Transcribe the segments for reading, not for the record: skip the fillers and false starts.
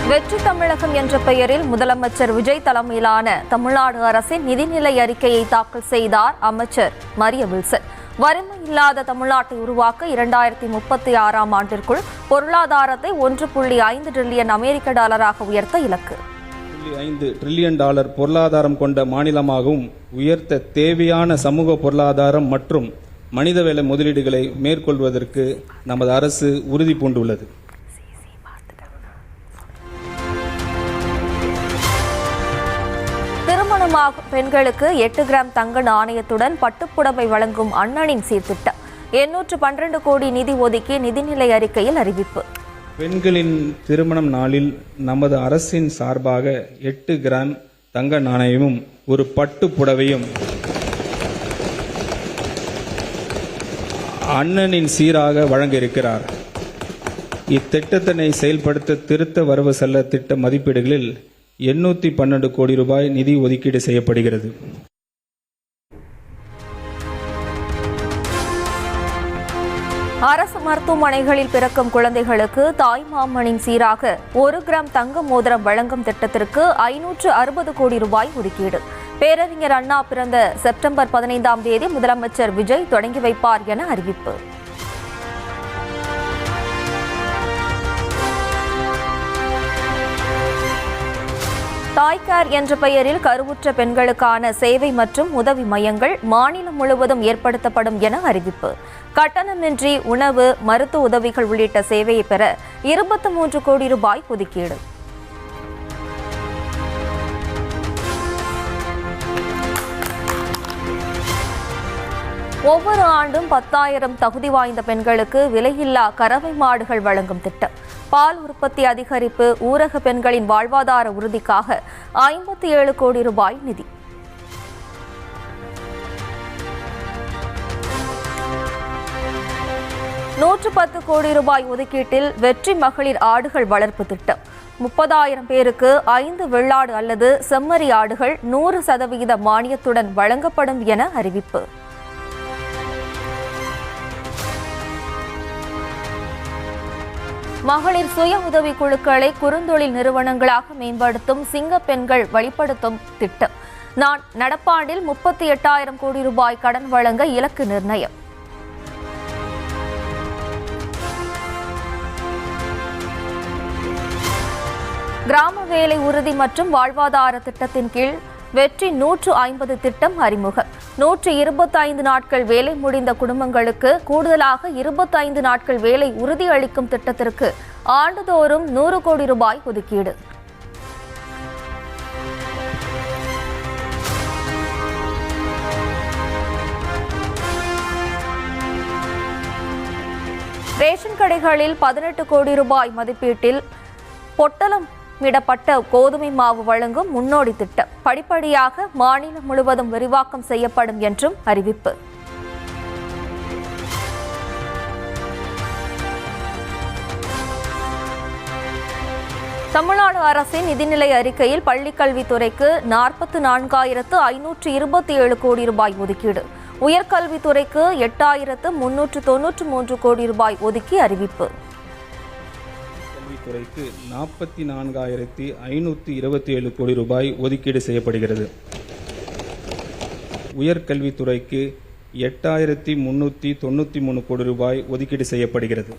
வெற்றி தமிழகம் என்ற பெயரில் முதலமைச்சர் விஜய் தலைமையிலான தமிழ்நாடு அரசின் நிதிநிலை அறிக்கையை தாக்கல் செய்தார் அமைச்சர் மரிய வில்சன். வறுமை இல்லாத தமிழ்நாட்டை உருவாக்க 2036ஆம் ஆண்டிற்குள் பொருளாதாரத்தை 1.5 டிரில்லியன் அமெரிக்க டாலராக உயர்த்த இலக்கு. 5 டிரில்லியன் டாலர் பொருளாதாரம் கொண்ட மாநிலமாகவும் உயர்த்த தேவையான சமூக பொருளாதாரம் மற்றும் மனிதவள முதலீடுகளை மேற்கொள்வதற்கு நமது அரசு உறுதி பூண்டுள்ளது. திருமணமாகும் பெண்களுக்கு 8 கிராம் தங்க நாணயத்துடன் பட்டுப்புடவை வழங்கும் அண்ணனின் சீர்திட்டம் 812 கோடி நிதி ஒதுக்கி நிதிநிலை அறிக்கையில் அறிவிப்பு. பெண்களின் திருமணம் நாளில் நமது அரசின் சார்பாக 8 கிராம் தங்க நாணயமும் ஒரு பட்டு புடவையும் அண்ணனின் சீராக வழங்க இருக்கிறார். இத்திட்டத்தினை செயல்படுத்த திருத்த வரவு செல்ல திட்ட மதிப்பீடுகளில் 812 கோடி ரூபாய் நிதி ஒதுக்கீடு செய்யப்படுகிறது. அரசு மருத்துவமனைகளில் பிறக்கும் குழந்தைகளுக்கு தாய்மாமனின் சீராக 1 கிராம் தங்க மோதிரம் வழங்கும் திட்டத்திற்கு 560 கோடி ரூபாய் ஒதுக்கீடு. பேரறிஞர் அண்ணா பிறந்த செப்டம்பர் 15ஆம் தேதி முதலமைச்சர் விஜய் தொடங்கி வைப்பார் என அறிவிப்பு. தாய்கேர் என்ற பெயரில் கருவுற்ற பெண்களுக்கான சேவை மற்றும் உதவி மையங்கள் மாநிலம் முழுவதும் ஏற்படுத்தப்படும் என அறிவிப்பு. கட்டணமின்றி உணவு, மருத்துவ உதவிகள் உள்ளிட்ட சேவையை பெற 23 கோடி ரூபாய் ஒதுக்கீடு. ஒவ்வொரு ஆண்டும் 10,000 தகுதி வாய்ந்த பெண்களுக்கு விலையில்லா கறவை மாடுகள் வழங்கும் திட்டம். பால் உற்பத்தி அதிகரிப்பு, ஊரக பெண்களின் வாழ்வாதார உறுதிக்காக 57 கோடி ரூபாய் நிதி. $110 கோடி ரூபாய் ஒதுக்கீட்டில் வெற்றி மகளிர் ஆடுகள் வளர்ப்பு திட்டம். 30,000 பேருக்கு 5 வெள்ளாடு அல்லது செம்மறி ஆடுகள் 100% மானியத்துடன் வழங்கப்படும் என அறிவிப்பு. மகளிர் சுய உதவி குழுக்களை குறுந்தொழில் நிறுவனங்களாக மேம்படுத்தும் சிங்க பெண்கள் வழிப்படுத்தும் திட்டம். நடப்பாண்டில் 38,000 கோடி ரூபாய் கடன் வழங்க இலக்கு நிர்ணயம். கிராம வேலை உறுதி மற்றும் வாழ்வாதார திட்டத்தின் கீழ் வெற்றி 150 திட்டம் அறிமுகம். 125 நாட்கள் வேலை முடிந்த குடும்பங்களுக்கு கூடுதலாக 25 நாட்கள் வேலை உறுதி அளிக்கும் திட்டத்திற்கு ஆண்டுதோறும் 100 கோடி ரூபாய் ஒதுக்கீடு. ரேஷன் கடைகளில் 18 கோடி ரூபாய் மதிப்பீட்டில் பொட்டலம் இடப்பட்ட கோதுமை மாவு வழங்கும் முன்னோடி திட்டம் படிப்படியாக மாநிலம் முழுவதும் விரிவாக்கம் செய்யப்படும் என்றும் அறிவிப்பு. தமிழ்நாடு அரசின் நிதிநிலை அறிக்கையில் பள்ளிக்கல்வித்துறைக்கு 44,527 கோடி ரூபாய் ஒதுக்கீடு. உயர்கல்வித்துறைக்கு 8,393 கோடி ரூபாய் ஒதுக்கி அறிவிப்பு. துறைக்கு 44,527 கோடி ரூபாய் ஒதுக்கீடு செய்யப்படுகிறது. உயர்கல்வித்துறைக்கு 8,393 கோடி ரூபாய் ஒதுக்கீடு செய்யப்படுகிறது.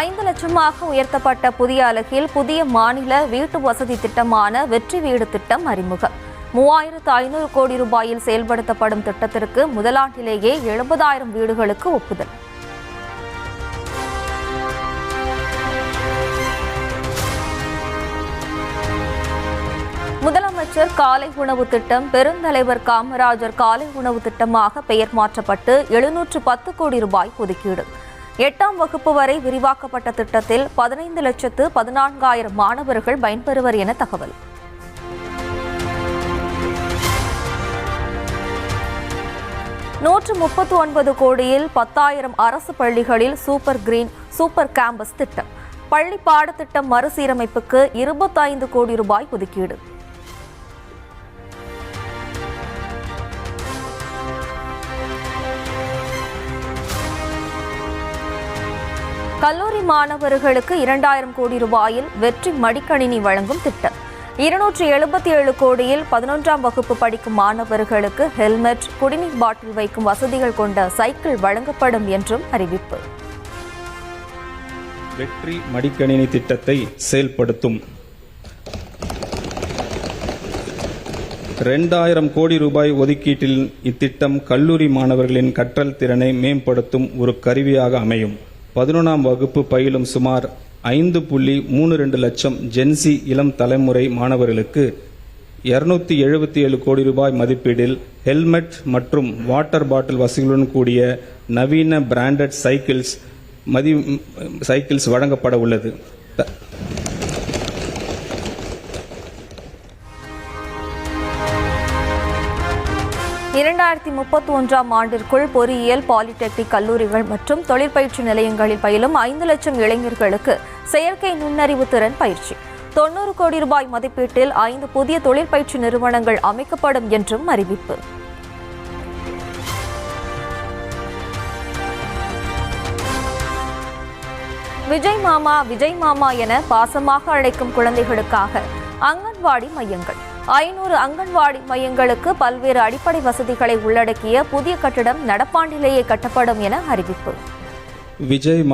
ஐந்து லட்சமாக உயர்த்தப்பட்ட புதிய அலகில் புதிய மாநில வீட்டு வசதி திட்டமான வெற்றி வீடு திட்டம் அறிமுகம். 3,500 கோடி ரூபாயில் செயல்படுத்தப்படும் திட்டத்திற்கு முதலாண்டிலேயே 70,000 வீடுகளுக்கு ஒப்புதல். முதலமைச்சர் காலை உணவு திட்டம் பெருந்தலைவர் காமராஜர் காலை உணவு திட்டமாக பெயர் மாற்றப்பட்டு 710 கோடி ரூபாய் ஒதுக்கீடு. 8ஆம் வகுப்பு வரை விரிவாக்கப்பட்ட திட்டத்தில் 15,14,000 மாணவர்கள் பயன்பெறுவர் என தகவல். $139 கோடியில் 10,000 அரசு பள்ளிகளில் சூப்பர் கிரீன் சூப்பர் கேம்பஸ் திட்டம். பள்ளி பாடத்திட்டம் மறுசீரமைப்புக்கு 25 கோடி ரூபாய் ஒதுக்கீடு. கல்லூரி மாணவர்களுக்கு 2000 கோடி ரூபாயில் வெற்றி மடிக்கணினி வழங்கும் திட்டம். 277 கோடியில் 11ஆம் வகுப்பு படிக்கும் மாணவர்களுக்கு ஹெல்மெட், குடிநீர் பாட்டில் வைக்கும் வசதிகள் கொண்ட சைக்கிள் வழங்கப்படும் என்றும் அறிவிப்பு. வெற்றி மடிக்கணினி திட்டத்தை செயல்படுத்தும். 2000 கோடி ரூபாய் ஒதுக்கீட்டில் இத்திட்டம் கல்லூரி மாணவர்களின் கற்றல் திறனை மேம்படுத்தும் ஒரு கருவியாக அமையும். 11ஆம் வகுப்பு பயிலும் சுமார் 5.32 லட்சம் ஜென்சி இளம் தலைமுறை மாணவர்களுக்கு 277 கோடி ரூபாய் மதிப்பீடில் ஹெல்மெட் மற்றும் வாட்டர் பாட்டில் வசதிகளுடன் கூடிய நவீன பிராண்டட் சைக்கிள்ஸ் வழங்கப்பட உள்ளது. 2031ஆம் ஆண்டிற்குள் பொறியியல், பாலிடெக்னிக் கல்லூரிகள் மற்றும் தொழிற்பயிற்சி நிலையங்களில் பயிலும் 5 லட்சம் இளைஞர்களுக்கு செயற்கை நுண்ணறிவு திறன் பயிற்சி. 90 கோடி ரூபாய் மதிப்பீட்டில் 5 புதிய தொழிற்பயிற்சி நிறுவனங்கள் அமைக்கப்படும் என்றும் அறிவிப்பு. விஜய் மாமா என பாசமாக அழைக்கும் குழந்தைகளுக்காக அங்கன்வாடி மையங்கள். 500 அங்கன்வாடி மையங்களுக்கு பல்வேறு அடிப்படை வசதிகளை உள்ளடக்கிய புதிய கட்டடம் நடப்பாண்டிலேயே கட்டப்படும் என அறிவிப்பு. விஜய்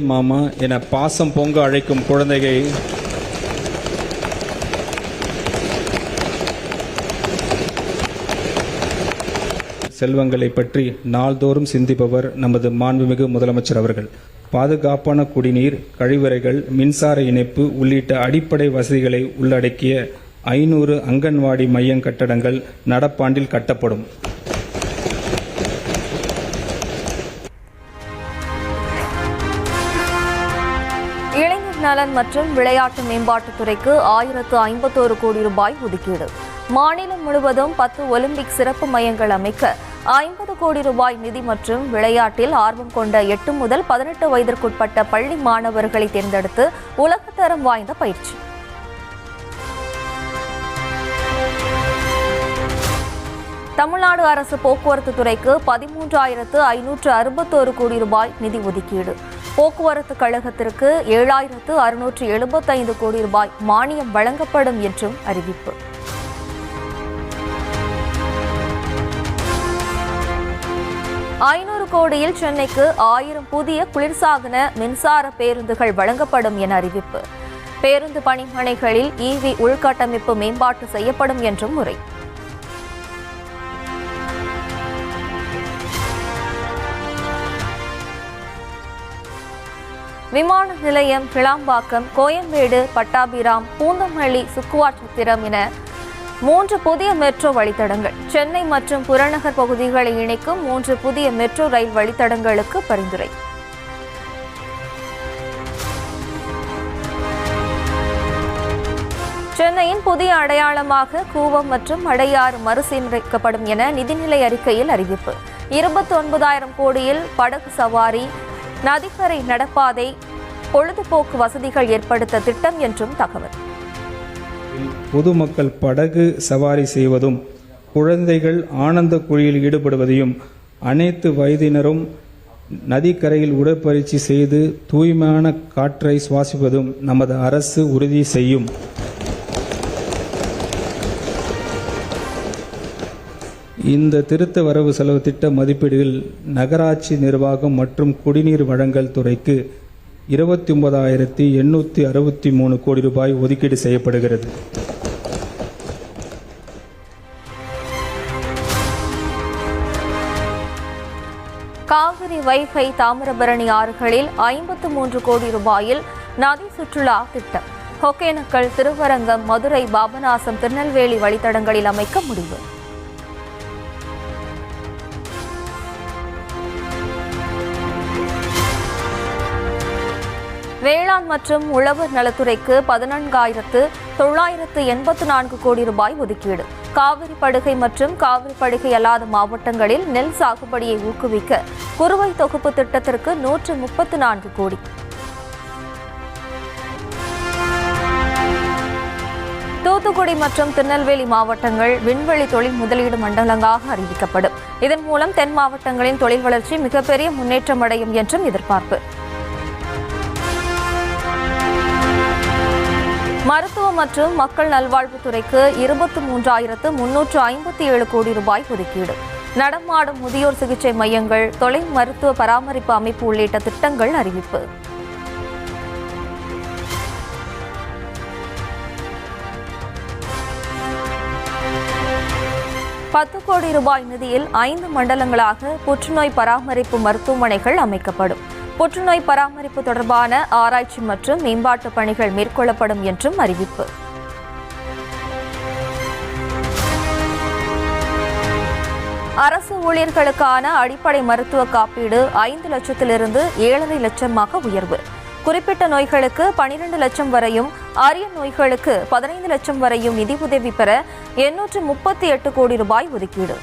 மாமா என பாசம் பொங்க அழைக்கும் குழந்தைகள் செல்வங்களை பற்றி நாள்தோறும் சிந்திப்பவர் நமது மாண்புமிகு முதலமைச்சர் அவர்கள். பாதுகாப்பான குடிநீர், கழிவறைகள், மின்சார இணைப்பு உள்ளிட்ட அடிப்படை வசதிகளை உள்ளடக்கிய 500 அங்கன்வாடி மையம் கட்டடங்கள் நடப்பாண்டில் கட்டப்படும். இளைஞர் நலன் மற்றும் விளையாட்டு மேம்பாட்டுத்துறைக்கு 1051 கோடி ரூபாய் ஒதுக்கீடு. மாநிலம் முழுவதும் 10 ஒலிம்பிக் சிறப்பு மையங்கள் அமைக்க 50 கோடி ரூபாய் நிதி மற்றும் விளையாட்டில் ஆர்வம் கொண்ட 8 முதல் 18 வயதிற்குட்பட்ட பள்ளி மாணவர்களை தேர்ந்தெடுத்து உலகத்தரம் வாய்ந்த பயிற்சி. தமிழ்நாடு அரசு போக்குவரத்து துறைக்கு 13,561 கோடி ரூபாய் நிதி ஒதுக்கீடு. போக்குவரத்து கழகத்திற்கு 7,675 கோடி ரூபாய் மானியம் வழங்கப்படும் என்றும் அறிவிப்பு. $500 கோடியில் சென்னைக்கு 1000 புதிய குளிர்சாதன மின்சார பேருந்துகள் வழங்கப்படும் என அறிவிப்பு. பேருந்து பணிமனைகளில் EV உள்கட்டமைப்பு மேம்பாட்டு செய்யப்படும் என்றும் முறை. விமான நிலையம், கிளாம்பாக்கம், கோயம்பேடு, பட்டாபிராம், பூந்தமல்லி, சுக்குவாச்சத்திரம் என 3 புதிய மெட்ரோ வழித்தடங்கள். சென்னை மற்றும் புறநகர் பகுதிகளை இணைக்கும் 3 புதிய மெட்ரோ ரயில் வழித்தடங்களுக்கு பரிந்துரை. சென்னையின் புதிய அடையாளமாக கூவம் மற்றும் அடையாறு மறுசீரமைக்கப்படும் என நிதிநிலை அறிக்கையில் அறிவிப்பு. 29,000 கோடியில் படகு சவாரி, நதிக்கரை நடப்பாதை, பொழுதுபோக்கு வசதிகள் ஏற்படுத்த திட்டம் என்றும் தகவல். பொதுமக்கள் படகு சவாரி செய்வதும், குழந்தைகள் ஆனந்த குழியில் ஈடுபடுவதையும், அனைத்து வயதினரும் நதிக்கரையில் உடற்பயிற்சி செய்து தூய்மையான காற்றை சுவாசிப்பதும் நமது அரசு உறுதி செய்யும். இந்த திருத்த வரவு செலவு திட்ட மதிப்பீடுகள் நகராட்சி நிர்வாகம் மற்றும் குடிநீர் வழங்கல் துறைக்கு 29,863 கோடி ரூபாய் ஒதுக்கீடு செய்யப்படுகிறது. காவிரி, வைகை, தாமிரபரணி ஆறுகளில் 53 கோடி ரூபாயில் நதி சுற்றுலா திட்டம். ஒகேனக்கல், திருவரங்கம், மதுரை, பாபநாசம், திருநெல்வேலி வழித்தடங்களில் அமைக்க முடிவு. வேளாண் மற்றும் உழவர் நலத்துறைக்கு 14,984 கோடி ரூபாய் ஒதுக்கீடு. காவிரி படுகை மற்றும் காவிரி படுகை அல்லாத மாவட்டங்களில் நெல் சாகுபடியை ஊக்குவிக்க குறுவை தொகுப்பு திட்டத்திற்கு 134 கோடி. தூத்துக்குடி மற்றும் திருநெல்வேலி மாவட்டங்கள் விண்வெளி தொழில் முதலீடு மண்டலங்களாக அறிவிக்கப்படும். இதன் மூலம் தென் மாவட்டங்களின் தொழில் வளர்ச்சி மிகப்பெரிய முன்னேற்றம் அடையும் என்றும் எதிர்பார்ப்பு. மருத்துவ மற்றும் மக்கள் நல்வாழ்வுத்துறைக்கு 23,357 கோடி ரூபாய் ஒதுக்கீடு. நடமாடும் முதியோர் சிகிச்சை மையங்கள், தொலை மருத்துவ பராமரிப்பு அமைப்பு உள்ளிட்ட திட்டங்கள் அறிவிப்பு. ₹10 கோடி நிதியில் 5 மண்டலங்களாக புற்றுநோய் பராமரிப்பு மருத்துவமனைகள் அமைக்கப்படும். புற்றுநோய் பராமரிப்பு தொடர்பான ஆராய்ச்சி மற்றும் மேம்பாட்டு பணிகள் மேற்கொள்ளப்படும் என்றும் அறிவிப்பு. அரசு ஊழியர்களுக்கான அடிப்படை மருத்துவ காப்பீடு 5 லட்சத்திலிருந்து 7.5 லட்சமாக உயர்வு. குறிப்பிட்ட நோய்களுக்கு 12 லட்சம் வரையும், அரிய நோய்களுக்கு 15 லட்சம் வரையும் நிதி உதவி பெற 838 கோடி ரூபாய் ஒதுக்கீடு.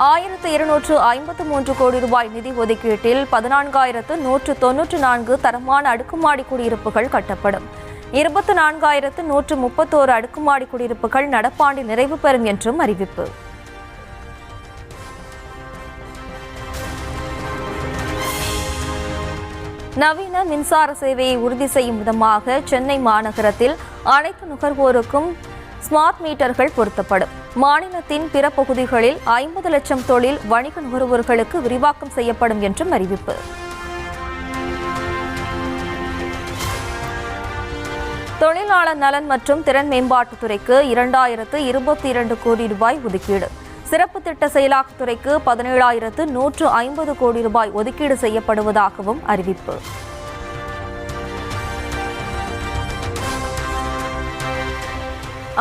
1253 கோடி ரூபாய் நிதி ஒதுக்கீட்டில் 14,194 தரமான அடுக்குமாடி குடியிருப்புகள் கட்டப்படும். 24,131 அடுக்குமாடி குடியிருப்புகள் நடப்பாண்டில் நிறைவு பெறும் என்றும் அறிவிப்பு. நவீன மின்சார சேவையை உறுதி செய்யும் விதமாக சென்னை மாநகரத்தில் அனைத்து நுகர்வோருக்கும் ஸ்மார்ட் மீட்டர்கள் பொருத்தப்படும். மாநிலத்தின் பிற பகுதிகளில் 50 லட்சம் தொழில் வணிக நுகர்வோர்களுக்கு விரிவாக்கம் செய்யப்படும் என்றும் அறிவிப்பு. தொழிலாளர் நலன் மற்றும் திறன் மேம்பாட்டுத்துறைக்கு 2,022 கோடி ரூபாய் ஒதுக்கீடு. சிறப்பு திட்ட செயலாக்கத்துறைக்கு 17,150 கோடி ரூபாய் ஒதுக்கீடு செய்யப்படுவதாகவும் அறிவிப்பு.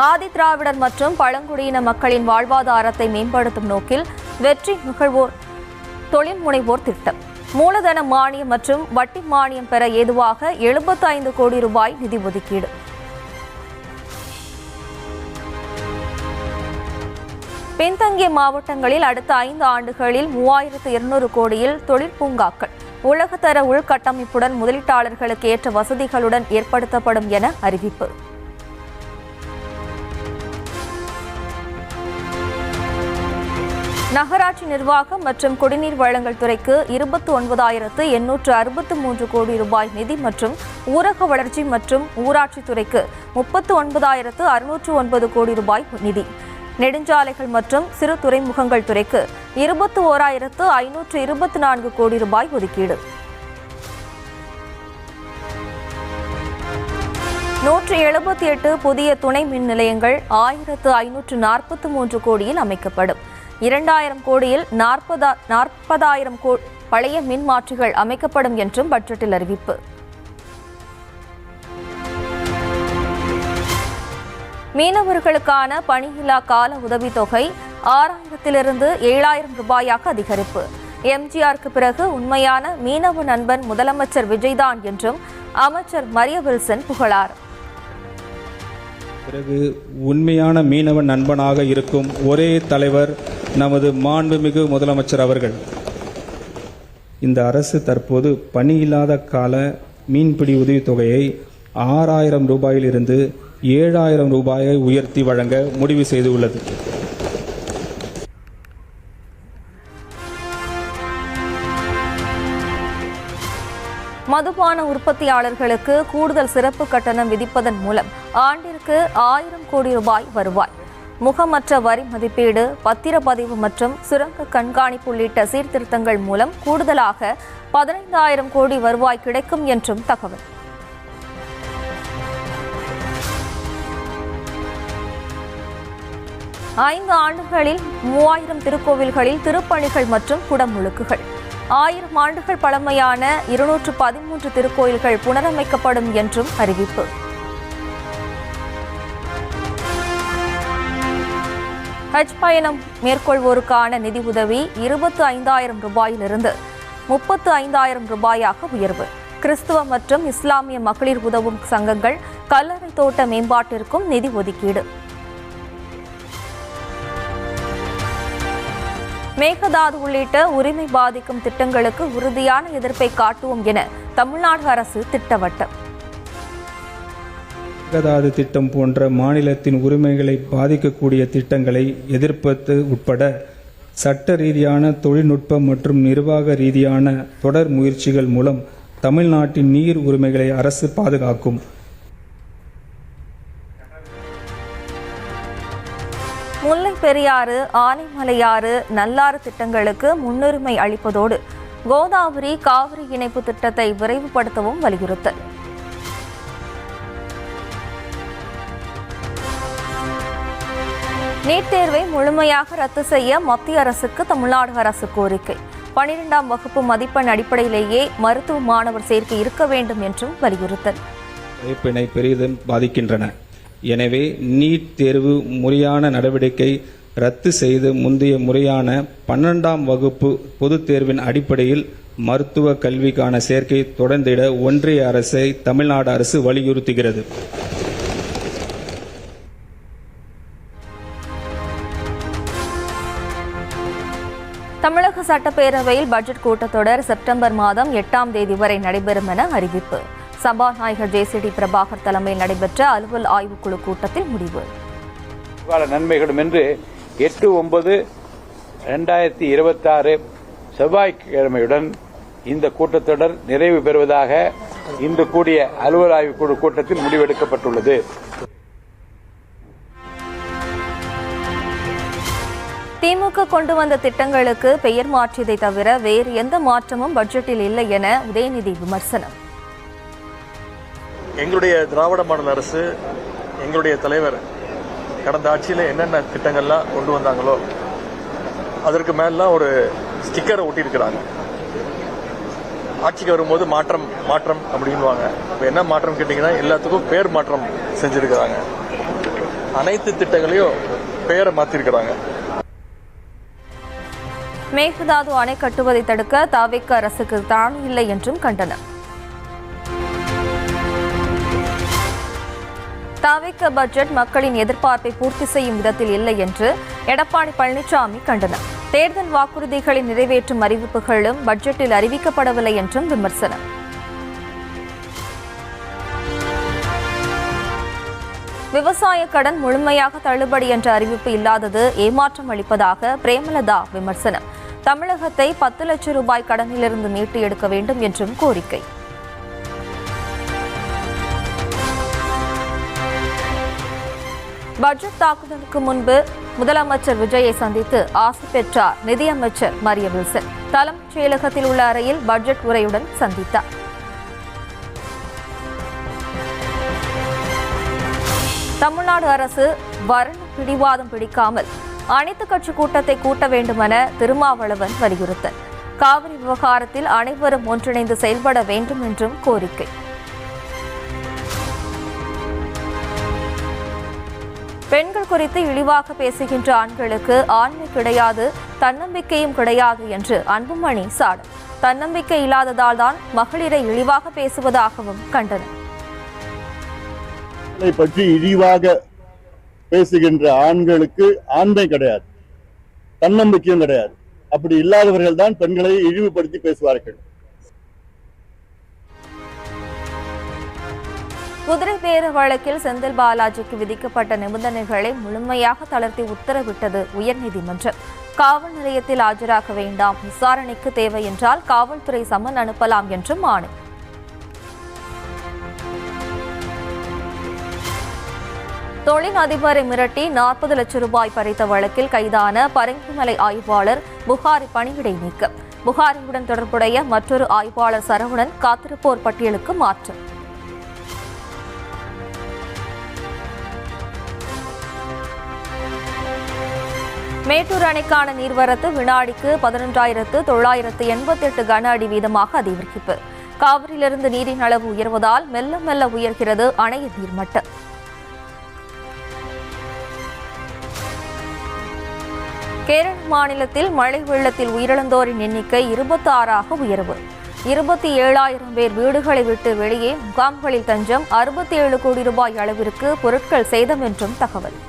ஆதி திராவிடர் மற்றும் பழங்குடியின மக்களின் வாழ்வாதாரத்தை மேம்படுத்தும் நோக்கில் வெற்றி நுகர்வோர் தொழில் முனைவோர் திட்டம். மூலதன மானியம் மற்றும் வட்டி மானியம் பெற ஏதுவாக 75 கோடி ரூபாய் நிதி ஒதுக்கீடு. பின்தங்கிய மாவட்டங்களில் அடுத்த 5 ஆண்டுகளில் 3,200 கோடியில் தொழிற்பூங்காக்கள் உலகத்தர உள்கட்டமைப்புடன் முதலீட்டாளர்களுக்கு ஏற்ற வசதிகளுடன் ஏற்படுத்தப்படும் என அறிவிப்பு. நகராட்சி நிர்வாகம் மற்றும் குடிநீர் வழங்கல் துறைக்கு 29,863 கோடி ரூபாய் நிதி மற்றும் ஊரக வளர்ச்சி மற்றும் ஊராட்சி துறைக்கு 39,609 கோடி ரூபாய் நிதி. நெடுஞ்சாலைகள் மற்றும் சிறு துறைமுகங்கள் துறைக்கு 21,524 கோடி ரூபாய் ஒதுக்கீடு. 178 புதிய துணை மின் நிலையங்கள் 1,543 கோடியில் அமைக்கப்படும். 2,000 கோடியில் 40,000 பழைய மின் மாற்றிகள் அமைக்கப்படும் என்றும் பட்ஜெட்டில் அறிவிப்பு. மீனவர்களுக்கான பணியில்லா கால உதவித்தொகை 6,000 7,000 ரூபாயாக அதிகரிப்பு. எம்ஜிஆருக்கு பிறகு உண்மையான மீனவ நண்பன் முதலமைச்சர் விஜய்தான் என்றும் அமைச்சர் மரிய வில்சன் புகழார். பிறகு உண்மையான மீனவ நண்பனாக இருக்கும் ஒரே தலைவர் நமது மாண்புமிகு முதலமைச்சர் அவர்கள். இந்த அரசு தற்போது பணியில்லாத கால மீன்பிடி உதவித்தொகையை 6,000 ரூபாயிலிருந்து 7,000 ரூபாயை உயர்த்தி வழங்க முடிவு செய்துள்ளது. மதுபான உற்பத்தியாளர்களுக்கு கூடுதல் சிறப்பு கட்டணம் விதிப்பதன் மூலம் ஆண்டிற்கு 1,000 கோடி ரூபாய் வருவாய். முகமற்ற வரி மதிப்பீடு, பத்திரப்பதிவு மற்றும் சுரங்க கண்காணிப்பு உள்ளிட்ட சீர்திருத்தங்கள் மூலம் கூடுதலாக 15,000 கோடி வருவாய் கிடைக்கும் என்றும் தகவல். ஐந்து ஆண்டுகளில் 3000 திருக்கோவில்களில் திருப்பணிகள் மற்றும் குடமுழுக்குகள். 1000 ஆண்டுகள் பழமையான 213 திருக்கோயில்கள் புனரமைக்கப்படும் என்றும் அறிவிப்பு. ஹஜ் பயணம் மேற்கொள்வோருக்கான நிதி உதவி 25,000 ரூபாயிலிருந்து 35,000 ரூபாயாக உயர்வு. கிறிஸ்துவ மற்றும் இஸ்லாமிய மகளிர் உதவும் சங்கங்கள் கல்லறை தோட்ட மேம்பாட்டிற்கும் நிதி ஒதுக்கீடு. மேகதாது உள்ளிட்ட உரிமை பாதிக்கும் திட்டங்களுக்கு உறுதியான எதிர்ப்பை காட்டுவோம் என தமிழ்நாடு அரசு திட்டவட்டம். மேகதாது திட்டம் போன்ற மாநிலத்தின் உரிமைகளை பாதிக்கக்கூடிய திட்டங்களை எதிர்ப்பது உட்பட சட்ட ரீதியான, தொழில்நுட்ப மற்றும் நிர்வாக ரீதியான தொடர் முயற்சிகள் மூலம் தமிழ்நாட்டின் நீர் உரிமைகளை அரசு பாதுகாக்கும். முல்லை பெரியாறு, ஆனைமலையாறு, நல்லாறு திட்டங்களுக்கு முன்னுரிமை அளிப்பதோடு கோதாவரி, காவிரி இணைப்பு திட்டத்தை விரைவுபடுத்தவும் வலியுறுத்தல். நீட் தேர்வை முழுமையாக ரத்து செய்ய மத்திய அரசுக்கு தமிழ்நாடு அரசு கோரிக்கை. 12ஆம் வகுப்பு மதிப்பெண் அடிப்படையிலேயே மருத்துவ மாணவர் சேர்க்கை இருக்க வேண்டும் என்றும் வலியுறுத்தல். படிப்பினை பெரிதும் பாதிக்கின்றன. எனவே நீட் தேர்வு முறையான நடவடிக்கை ரத்து செய்து முந்தைய முறையான 12ஆம் வகுப்பு பொதுத் தேர்வின் அடிப்படையில் மருத்துவ கல்விக்கான சேர்க்கை தொடர்ந்திட ஒன்றிய அரசை தமிழ்நாடு அரசு வலியுறுத்துகிறது. தமிழக சட்டப்பேரவையில் பட்ஜெட் கூட்டத்தொடர் செப்டம்பர் மாதம் 8ஆம் தேதி வரை நடைபெறும் என அறிவிப்பு. சபாநாயகர் ஜே.சி.டி. பிரபாகர் தலைமையில் நடைபெற்ற அலுவல் ஆய்வுக்குழு கூட்டத்தில் முடிவு. நன்மைகளும் என்று 8/9/2026 செவ்வாய்க்கிழமையுடன் இந்த கூட்டத்தொடர் நிறைவு பெறுவதாக இன்று கூடிய அலுவல் ஆய்வுக்குழு கூட்டத்தில் முடிவெடுக்கப்பட்டுள்ளது. திமுக கொண்டு வந்த திட்டங்களுக்கு பெயர் மாற்றியதை தவிர வேறு எந்த மாற்றமும் பட்ஜெட்டில் இல்லை என உதயநிதி விமர்சனம். எங்களுடைய திராவிட மாடல் அரசு, எங்களுடைய தலைவர் கடந்த ஆட்சியில் என்னென்ன திட்டங்கள்லாம் கொண்டு வந்தாங்களோ அதற்கு மேலாம் ஒரு ஸ்டிக்கரை ஒட்டியிருக்கிறாங்க. ஆட்சிக்கு வரும்போது மாற்றம் மாற்றம் அப்படின்வாங்க. இப்போ என்ன மாற்றம் கேட்டிங்கன்னா எல்லாத்துக்கும் பேர் மாற்றம் செஞ்சுருக்கிறாங்க. அனைத்து திட்டங்களையும் பெயரை மாற்றிருக்கிறாங்க. மேகதாது அணை கட்டுவதை தடுக்க தவிக அரசுக்கு திராணி இல்லை என்றும் கண்டனம். தவிக பட்ஜெட் மக்களின் எதிர்பார்ப்பை பூர்த்தி செய்யும் விதத்தில் இல்லை என்று எடப்பாடி பழனிசாமி கண்டனம். தேர்தல் வாக்குறுதிகளை நிறைவேற்றும் அறிவிப்புகளும் பட்ஜெட்டில் அறிவிக்கப்படவில்லை என்றும் விமர்சனம். விவசாய கடன் முழுமையாக தள்ளுபடி என்ற அறிவிப்பு இல்லாதது ஏமாற்றம் அளிப்பதாக பிரேமலதா விமர்சனம். தமிழகத்தை 10 லட்சம் ரூபாய் கடனிலிருந்து மீட்டு எடுக்க வேண்டும் என்றும் கோரிக்கை. பட்ஜெட் தாக்குதலுக்கு முன்பு முதலமைச்சர் விஜயை சந்தித்து ஆசி பெற்றார் நிதியமைச்சர் மரிய வில்சன். தலைமைச் செயலகத்தில் உள்ள அறையில் பட்ஜெட் உரையுடன் சந்தித்தார். தமிழ்நாடு அரசு வர்ண பிடிவாதம் பிடிக்காமல் அனைத்து கட்சி கூட்டத்தை கூட்ட வேண்டுமென திருமாவளவன் வலியுறுத்தல். காவிரி விவகாரத்தில் அனைவரும் ஒன்றிணைந்து செயல்பட வேண்டும் என்றும் கோரிக்கை. பெண்கள் குறித்து இழிவாக பேசுகின்ற ஆண்களுக்கு ஆண்மை கிடையாது, தன்னம்பிக்கையும் கிடையாது என்று அன்புமணி சாடல். தன்னம்பிக்கை இல்லாததால் தான் மகளிரை இழிவாக பேசுவதாகவும் கண்டனம். பற்றி இழிவாக பேசுகின்ற ஆண்களுக்கு ஆண்மை கிடையாது, தன்னம்பிக்கையும் கிடையாது. அப்படி இல்லாதவர்கள் தான் பெண்களை இழிவுபடுத்தி பேசுவார்கள். குதிரை பேர வழக்கில் செந்தில் பாலாஜிக்கு விதிக்கப்பட்ட நிபந்தனைகளை முழுமையாக தளர்த்தி உத்தரவிட்டது உயர்நீதிமன்றம். காவல் நிலையத்தில் ஆஜராக வேண்டாம், விசாரணைக்கு தேவை என்றால் காவல்துறை சம்மன் அனுப்பலாம் என்றும் ஆணை. தொழில் அதிபரை மிரட்டி 40 லட்சம் ரூபாய் பறித்த வழக்கில் கைதான பரங்கிமலை ஆய்வாளர் புகாரி பணியிடை நீக்கம். புகாரியுடன் தொடர்புடைய மற்றொரு ஆய்வாளர் சரவணன் காத்திருப்போர் பட்டியலுக்கு மாற்றம். மேட்டூர் அணைக்கான நீர்வரத்து வினாடிக்கு 11,988 கன அடி வீதமாக அதிகரிப்பு. காவிரியிலிருந்து நீரின் அளவு உயர்வதால் மெல்ல மெல்ல உயர்கிறது அணையின் நீர்மட்டம். கேரள மாநிலத்தில் மழை வெள்ளத்தில் உயிரிழந்தோரின் எண்ணிக்கை 26ஆக உயர்வு. 27,000 பேர் வீடுகளை விட்டு வெளியே முகாம்களில் தஞ்சம். 67 கோடி ரூபாய் அளவிற்கு பொருட்கள் சேதம் என்றும் தகவல்.